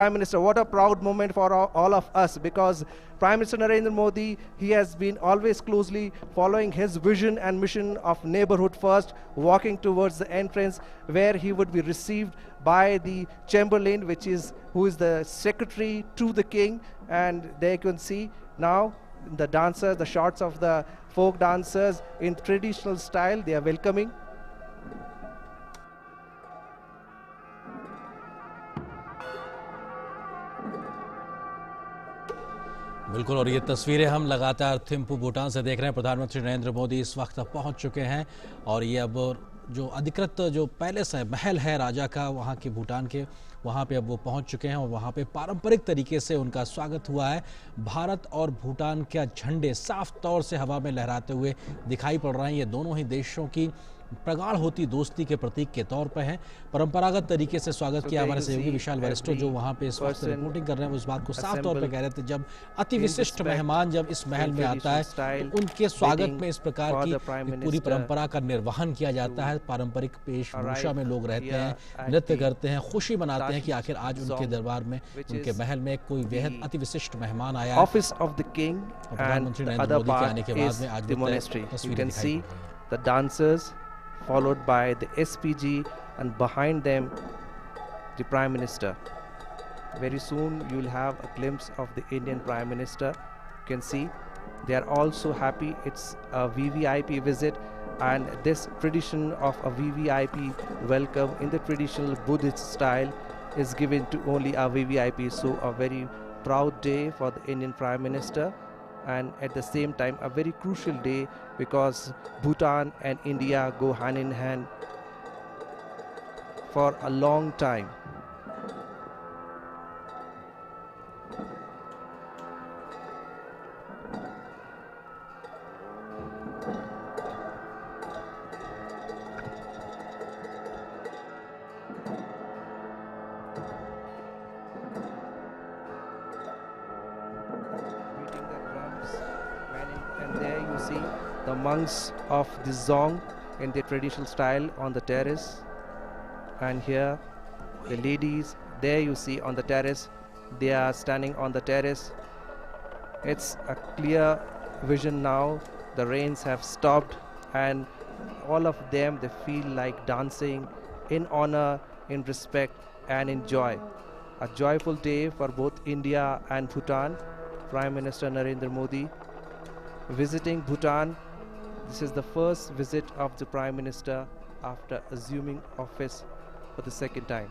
Prime Minister, what a proud moment for all of us, because Prime Minister Narendra Modi, he has been always closely following his vision and mission of neighborhood first, walking towards the entrance where he would be received by the Chamberlain, who is the secretary to the king. And there you can see now the dancers, the shots of the folk dancers in traditional style, they are welcoming. बिल्कुल, और ये तस्वीरें हम लगातार थिम्पू भूटान से देख रहे हैं। प्रधानमंत्री नरेंद्र मोदी इस वक्त पहुंच चुके हैं और ये अब जो अधिकृत जो पैलेस है, महल है राजा का वहां के भूटान के, वहां पे अब वो पहुंच चुके हैं और वहां पे पारंपरिक तरीके से उनका स्वागत हुआ है। भारत और भूटान के झंडे साफ तौर से हवा में लहराते हुए दिखाई पड़ रहे हैं। ये दोनों ही देशों की प्रगाढ़ होती दोस्ती के प्रतीक के तौर पर है। परंपरागत तरीके से स्वागत किया। हमारे सहयोगी विशाल वरिष्ठो जो वहां पे इस वक्त रिपोर्टिंग कर रहे हैं, उस बात को साफ तौर पे कह रहे थे, जब अति विशिष्ट मेहमान जब इस महल में आता है तो उनके स्वागत में इस प्रकार की पूरी परंपरा का निर्वहन किया जाता है। पारंपरिक वेशभूषा में लोग रहते हैं, नृत्य करते हैं, खुशी मनाते हैं कि आखिर आज उनके दरबार में, उनके महल में कोई बेहद अति विशिष्ट मेहमान आया है। ऑफिस ऑफ द किंग प्रधानमंत्री नरेंद्र मोदी के आने के बाद में आज तस्वीरें दिखाई the dancers followed by the SPG, and behind them the Prime Minister. Very soon you will have a glimpse of the Indian Prime Minister. You can see they are also happy. It's a VVIP visit, and this tradition of a VVIP welcome in the traditional Buddhist style is given to only a VVIP. So a very proud day for the Indian Prime Minister, and at the same time a very crucial day because Bhutan and India go hand in hand for a long time. And there you see the monks of the Zong in their traditional style on the terrace, and here the ladies, there you see on the terrace, they are standing on the terrace. It's a clear vision now. The rains have stopped and all of them, they feel like dancing in honor, in respect and in joy. A joyful day for both India and Bhutan. Prime Minister Narendra Modi visiting Bhutan. This is the first visit of the Prime Minister after assuming office for the second time.